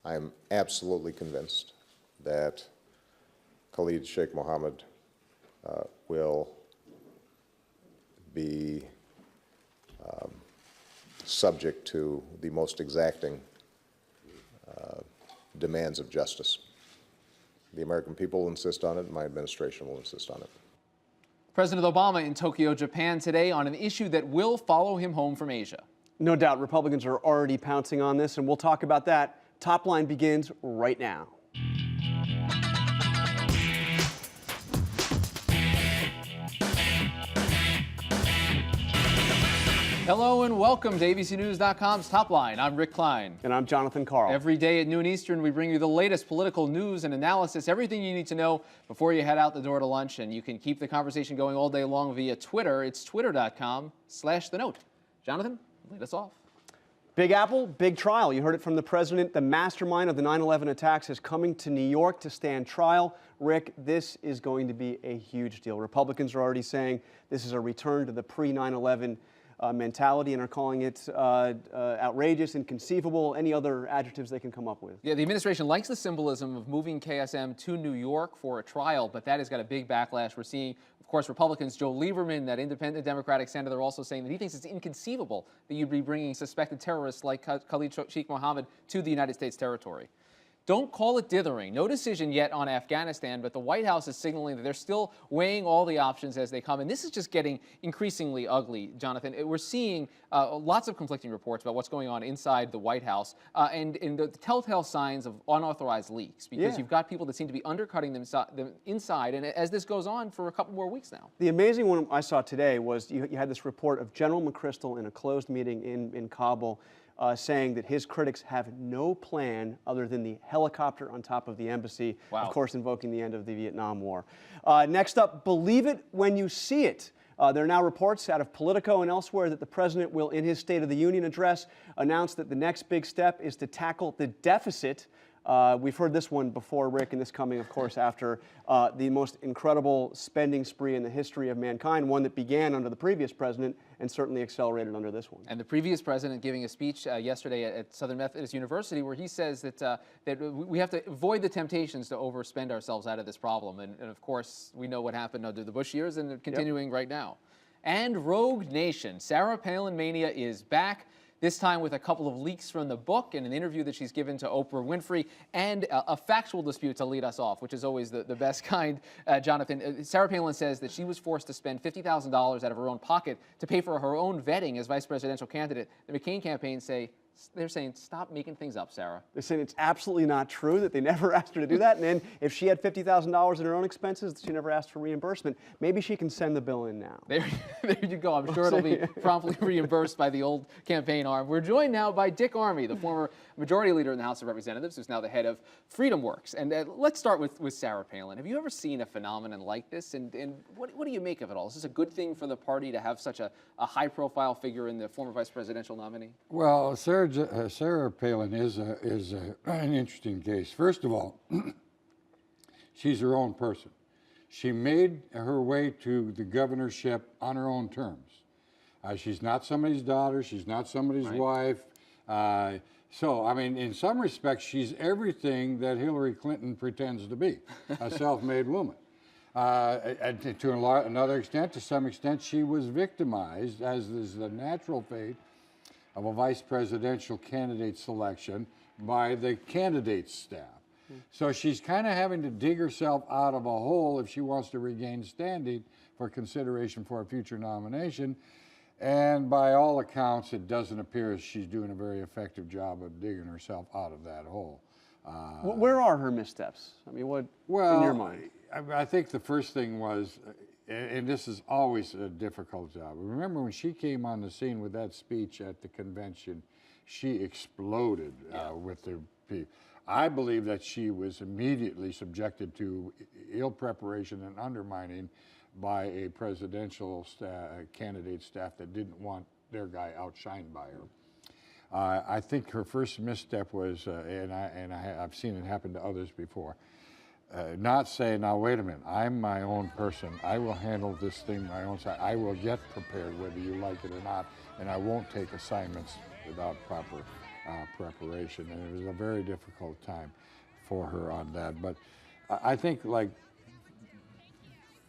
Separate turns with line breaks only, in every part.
I am absolutely convinced that Khalid Sheikh Mohammed will be subject to the most exacting demands of justice. The American people will insist on it, and my administration will insist on it.
President Obama in Tokyo, Japan today on an issue that will follow him home from Asia.
No doubt Republicans are already pouncing on this, and we'll talk about that. Top Line begins right now.
Hello and welcome to ABCNews.com's Top Line. I'm Rick Klein.
And I'm Jonathan Karl.
Every day at noon Eastern, we bring you the latest political news and analysis, everything you need to know before you head out the door to lunch. And you can keep the conversation going all day long via Twitter. It's twitter.com/The Note. Jonathan, lead us off.
Big Apple, big trial. You heard it from the president. The mastermind of the 9/11 attacks is coming to New York to stand trial. Rick, this is going to be a huge deal. Republicans are already saying this is a return to the pre-9/11 mentality and are calling it outrageous, inconceivable, any other adjectives they can come up with.
Yeah, the administration likes the symbolism of moving KSM to New York for a trial, but that has got a big backlash. We're seeing, of course, Republicans, Joe Lieberman, that independent Democratic senator, also saying that he thinks it's inconceivable that you'd be bringing suspected terrorists like Khalid Sheikh Mohammed to the United States territory. Don't call it dithering. No decision yet on Afghanistan, but the White House is signaling that they're still weighing all the options as they come. And this is just getting increasingly ugly, Jonathan. We're seeing lots of conflicting reports about what's going on inside the White House and the telltale signs of unauthorized leaks, because you've got people that seem to be undercutting them inside. And as this goes on for a couple more weeks now.
The amazing one I saw today was you had this report of General McChrystal in a closed meeting in Kabul, saying that his critics have no plan other than the helicopter on top of the embassy, of course invoking the end of the Vietnam War. Next up, believe it when you see it. There are now reports out of Politico and elsewhere that the president will, in his State of the Union address, announce that the next big step is to tackle the deficit. We've heard this one before, Rick, and this coming, of course, after the most incredible spending spree in the history of mankind, one that began under the previous president and certainly accelerated under this one.
And the previous president giving a speech yesterday at Southern Methodist University where he says that we have to avoid the temptations to overspend ourselves out of this problem. And of course, we know what happened under the Bush years and continuing right now. And Rogue Nation, Sarah Palin mania is back. This time with a couple of leaks from the book and an interview that she's given to Oprah Winfrey and a factual dispute to lead us off, which is always the best kind, Jonathan. Sarah Palin says that she was forced to spend $50,000 out of her own pocket to pay for her own vetting as vice presidential candidate. The McCain campaign they're saying, stop making things up, Sarah.
They're saying it's absolutely not true, that they never asked her to do that. And then if she had $50,000 in her own expenses, she never asked for reimbursement. Maybe she can send the bill in now.
There you go. I'm sure it'll be promptly reimbursed by the old campaign arm. We're joined now by Dick Armey, the former majority leader in the House of Representatives, who's now the head of Freedom Works. And let's start with Sarah Palin. Have you ever seen a phenomenon like this? And what do you make of it all? Is this a good thing for the party to have such a high-profile figure in the former vice presidential nominee?
Well, Sarah Palin is an interesting case. First of all, she's her own person. She made her way to the governorship on her own terms. She's not somebody's daughter. She's not somebody's wife. So, I mean, in some respects, she's everything that Hillary Clinton pretends to be, a self-made woman. And to another extent, to some extent, she was victimized, as is the natural fate of a vice presidential candidate selection, by the candidate's staff. So she's kind of having to dig herself out of a hole if she wants to regain standing for consideration for a future nomination. And by all accounts, it doesn't appear as she's doing a very effective job of digging herself out of that hole.
Where are her missteps? I mean, what in your mind?
I think the first thing was, and this is always a difficult job. Remember when she came on the scene with that speech at the convention, she exploded with the people. I believe that she was immediately subjected to ill preparation and undermining by a presidential candidate staff that didn't want their guy outshined by her. I think her first misstep was, I've seen it happen to others before, not say, now wait a minute, I'm my own person. I will handle this thing my own side. I will get prepared whether you like it or not, and I won't take assignments without proper preparation, and it was a very difficult time for her on that. But I think, like,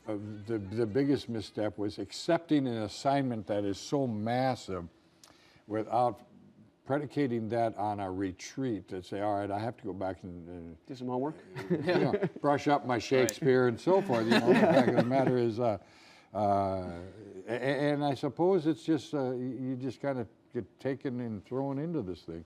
the biggest misstep was accepting an assignment that is so massive without predicating that on a retreat, to say, all right, I have to go back and
Do some homework.
you know, brush up my Shakespeare and so forth. You know, the fact of the matter is, and I suppose it's just, you just kind of get taken and thrown into this thing.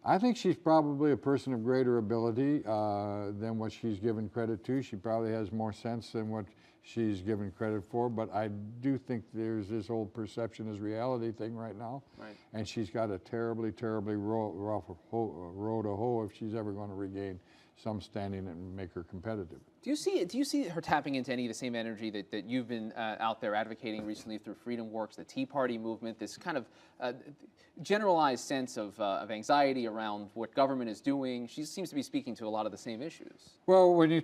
I think she's probably a person of greater ability than what she's given credit to. She probably has more sense than what she's given credit for, but I do think there's this old perception is reality thing right now.
Right.
And she's got a terribly, terribly rough road to hoe if she's ever going to regain some standing and make her competitive.
Do you see her tapping into any of the same energy that you've been out there advocating recently through Freedom Works, the Tea Party movement, this kind of generalized sense of anxiety around what government is doing? She seems to be speaking to a lot of the same issues.
Well, when you